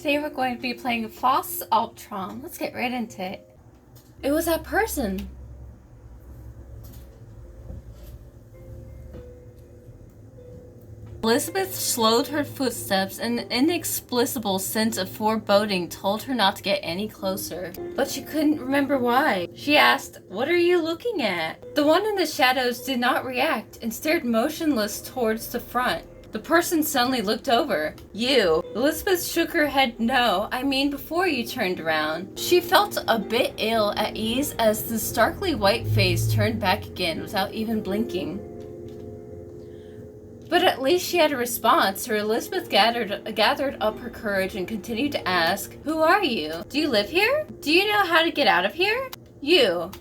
Today we're going to be playing Fausts Alptraum. Let's get right into it. It was that person. Elizabeth slowed her footsteps, and an inexplicable sense of foreboding told her not to get any closer. But she couldn't remember why. She asked, "What are you looking at?" The one in the shadows did not react and stared motionless towards the front. The person suddenly looked over. "You." Elizabeth shook her head. "No, I mean before you turned around." She felt a bit ill at ease as the starkly white face turned back again without even blinking. But at least she had a response, so Elizabeth gathered up her courage and continued to ask, "Who are you? Do you live here? Do you know how to get out of here?" "You."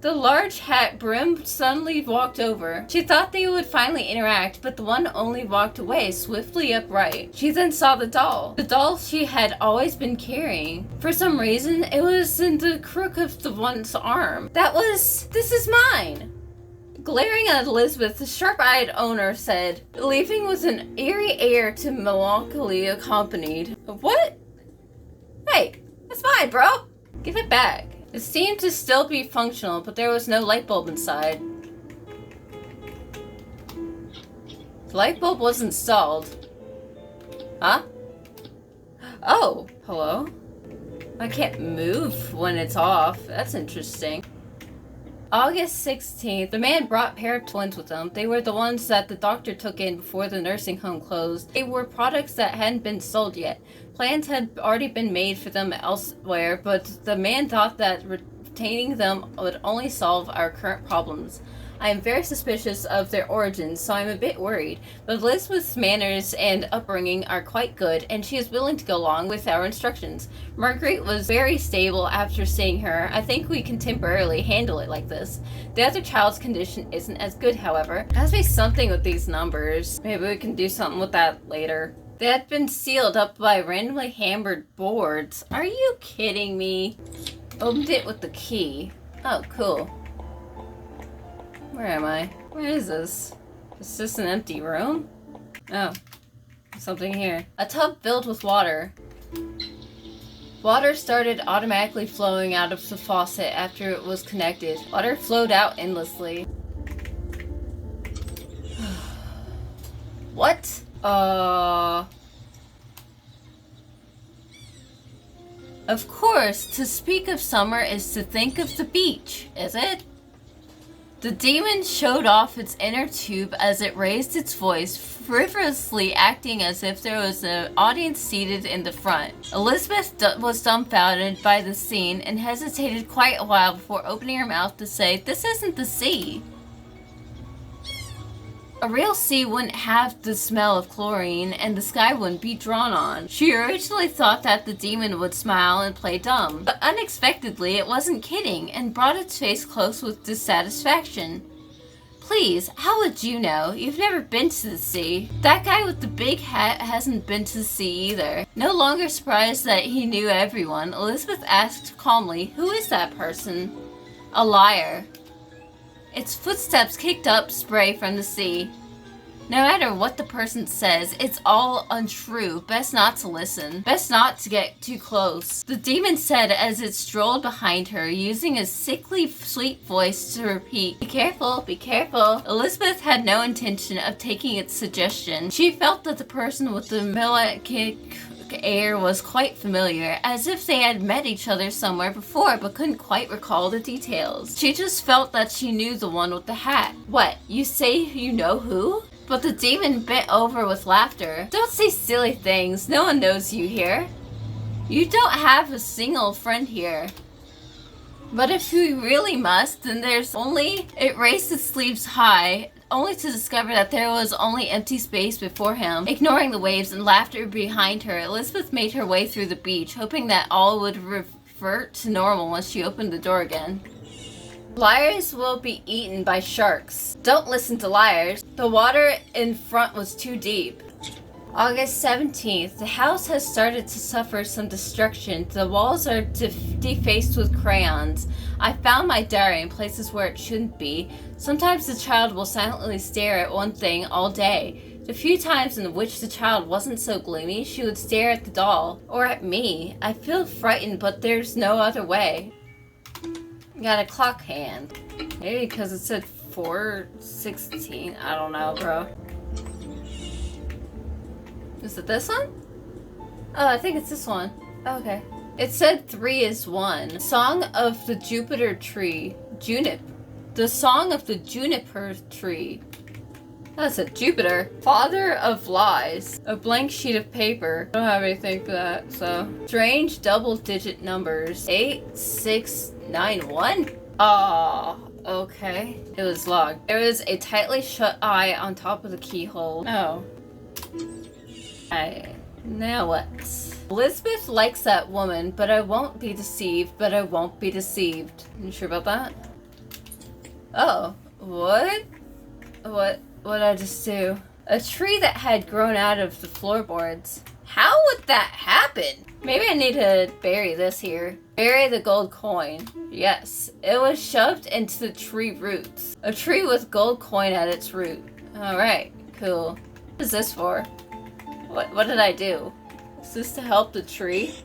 The large hat brim suddenly walked over. She thought they would finally interact, but the one only walked away, swiftly upright. She then saw the doll she had always been carrying. For some reason, it was in the crook of the one's arm. "This is mine!" Glaring at Elizabeth, the sharp-eyed owner said, leaving with an eerie air to melancholy accompanied. "What? Hey, that's mine, bro! Give it back." It seemed to still be functional, but there was no light bulb inside. The light bulb was installed. Huh? Oh, hello? I can't move when it's off. That's interesting. August 16th, the man brought a pair of twins with him. They were the ones that the doctor took in before the nursing home closed. They were products that hadn't been sold yet. Plans had already been made for them elsewhere, but the man thought that retaining them would only solve our current problems. I am very suspicious of their origins, so I'm a bit worried. But Elizabeth's manners and upbringing are quite good, and she is willing to go along with our instructions. Marguerite was very stable after seeing her. I think we can temporarily handle it like this. The other child's condition isn't as good, however. There has to be something with these numbers. Maybe we can do something with that later. They had been sealed up by randomly hammered boards. Are you kidding me? Opened it with the key. Oh, cool. Where am I? Where is this? Is this an empty room? Oh, something here. A tub filled with water. Water started automatically flowing out of the faucet after it was connected. Water flowed out endlessly. What? Of course, to speak of summer is to think of the beach, is it? The demon showed off its inner tube as it raised its voice, frivolously acting as if there was an audience seated in the front. Elizabeth was dumbfounded by the scene and hesitated quite a while before opening her mouth to say, "This isn't the sea." A real sea wouldn't have the smell of chlorine, and the sky wouldn't be drawn on. She originally thought that the demon would smile and play dumb, but unexpectedly it wasn't kidding, and brought its face close with dissatisfaction. "Please, how would you know? You've never been to the sea. That guy with the big hat hasn't been to the sea either." No longer surprised that he knew everyone, Elizabeth asked calmly, "Who is that person?" "A liar." Its footsteps kicked up spray from the sea. "No matter what the person says, it's all untrue. Best not to listen. Best not to get too close," the demon said as it strolled behind her, using a sickly sweet voice to repeat, "Be careful, be careful." Elizabeth had no intention of taking its suggestion. She felt that the person with the melancholic air was quite familiar, as if they had met each other somewhere before but couldn't quite recall the details. She just felt that she knew the one with the hat. "What, you say you know who?" But the demon bent over with laughter. "Don't say silly things. No one knows you here. You don't have a single friend here. But if you really must, then there's only..." It raised its sleeves high, only to discover that there was only empty space before him. Ignoring the waves and laughter behind her, Elizabeth made her way through the beach, hoping that all would revert to normal once she opened the door again. "Liars will be eaten by sharks. Don't listen to liars." The water in front was too deep. August 17th. The house has started to suffer some destruction. The walls are defaced with crayons. I found my diary in places where it shouldn't be. Sometimes the child will silently stare at one thing all day. The few times in which the child wasn't so gloomy, she would stare at the doll, or at me. I feel frightened, but there's no other way. Got a clock hand. Maybe because it said 4:16. I don't know, bro. Is it this one? Oh, I think it's this one. Okay. It said 3 is 1. Song of the Juniper tree. The song of the juniper tree. That's a Jupiter. Father of lies. A blank sheet of paper. I don't have anything for that, so. Strange double-digit numbers. 8, 6, 9, 1? Oh, okay. It was locked. There was a tightly shut eye on top of the keyhole. Oh. Now what? Elizabeth likes that woman, but I won't be deceived, You sure about that? Oh. What? What did I just do? A tree that had grown out of the floorboards. How would that happen? Maybe I need to bury this here. Bury the gold coin. Yes, it was shoved into the tree roots. A tree with gold coin at its root. Alright, cool. What is this for? What did I do? Is this to help the tree?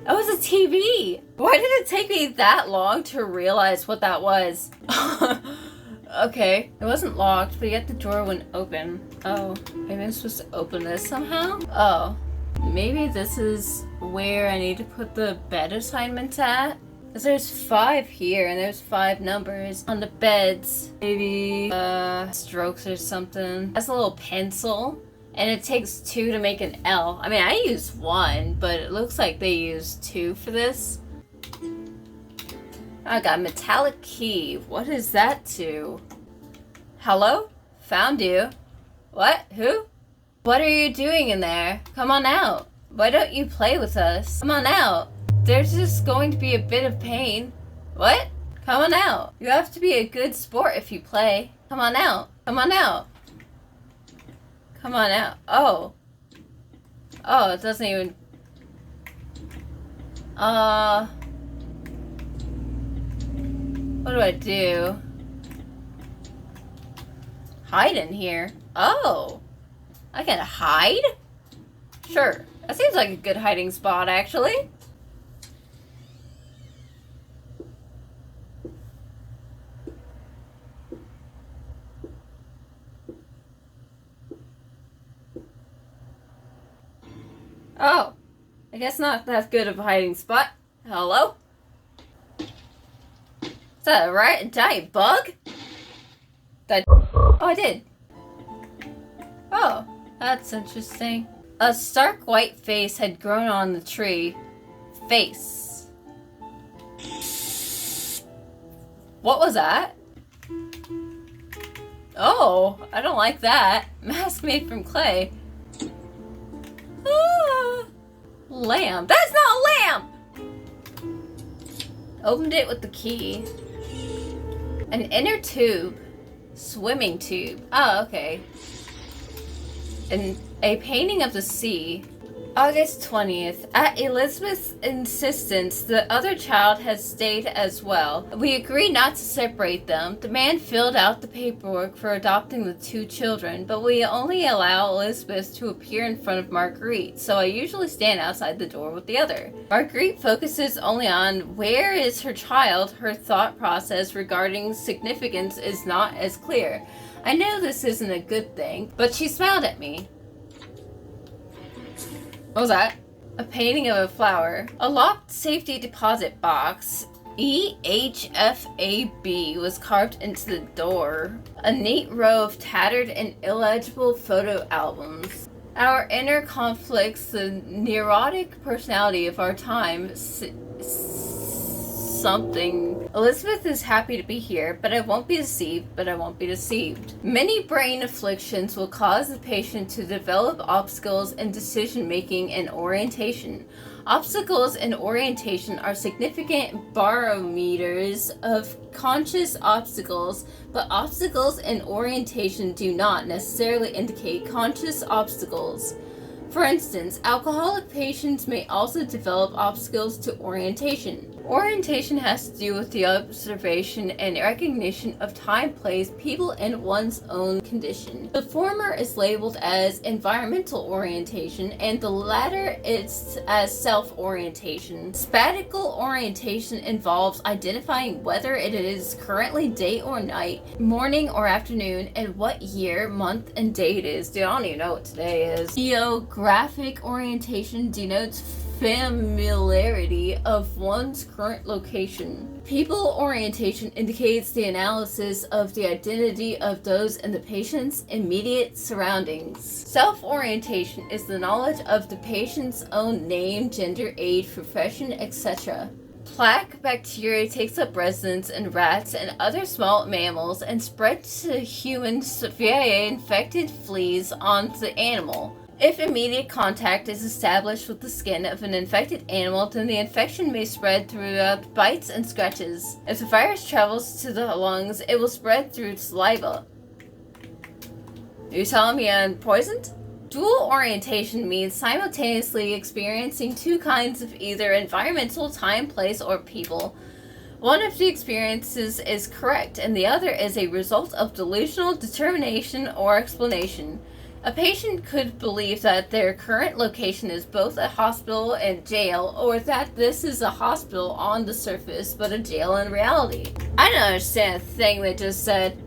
Oh, it's a TV! Why did it take me that long to realize what that was? Okay. It wasn't locked, but yet the door wouldn't open. Oh, maybe I'm supposed to open this somehow? Oh. Maybe this is where I need to put the bed assignments at? Because there's 5 here, and there's 5 numbers on the beds. Maybe, strokes or something. That's a little pencil. And it takes 2 to make an L. I mean, I used 1, but it looks like they used 2 for this. I got a metallic key. What is that to? Hello? Found you. What? Who? What are you doing in there? Come on out. Why don't you play with us? Come on out. There's just going to be a bit of pain. What? Come on out. You have to be a good sport if you play. Come on out. Come on out. Come on out. Oh. Oh, it doesn't even... What do I do? Hide in here. Oh. I can hide? Sure. That seems like a good hiding spot, actually. Oh. I guess not that good of a hiding spot. Hello? Is that a giant bug? Oh, I did. Oh, that's interesting. A stark white face had grown on the tree. Face. What was that? Oh, I don't like that. Mask made from clay. Ah, lamp. That's not a lamp! Opened it with the key. An inner tube. Swimming tube. Oh, okay. And a painting of the sea. August 20th. At Elizabeth's insistence, the other child has stayed as well. We agreed not to separate them. The man filled out the paperwork for adopting the 2 children, but we only allow Elizabeth to appear in front of Marguerite, so I usually stand outside the door with the other. Marguerite focuses only on where is her child. Her thought process regarding significance is not as clear. I know this isn't a good thing, but she smiled at me. What was that? A painting of a flower. A locked safety deposit box. EHFAB was carved into the door. A neat row of tattered and illegible photo albums. Our inner conflicts, the neurotic personality of our time, something. Elizabeth is happy to be here, but I won't be deceived, Many brain afflictions will cause the patient to develop obstacles in decision-making and orientation. Obstacles in orientation are significant barometers of conscious obstacles, but obstacles in orientation do not necessarily indicate conscious obstacles. For instance, alcoholic patients may also develop obstacles to orientation. Orientation has to do with the observation and recognition of time, place, people, and one's own condition. The former is labeled as environmental orientation, and the latter is as self-orientation. Spatial orientation involves identifying whether it is currently day or night, morning or afternoon, and what year, month, and day it is. Dude, I don't even know what today is. Geographic orientation denotes familiarity of one's current location. People orientation indicates the analysis of the identity of those in the patient's immediate surroundings. Self-orientation is the knowledge of the patient's own name, gender, age, profession, etc. Plaque bacteria takes up residence in rats and other small mammals and spreads to humans via infected fleas onto the animal. If immediate contact is established with the skin of an infected animal, then the infection may spread throughout bites and scratches. If the virus travels to the lungs, it will spread through saliva. Are you telling me I'm poisoned? Dual orientation means simultaneously experiencing two kinds of either environmental, time, place, or people. One of the experiences is correct, and the other is a result of delusional determination or explanation. A patient could believe that their current location is both a hospital and jail, or that this is a hospital on the surface but a jail in reality. I don't understand a thing they just said.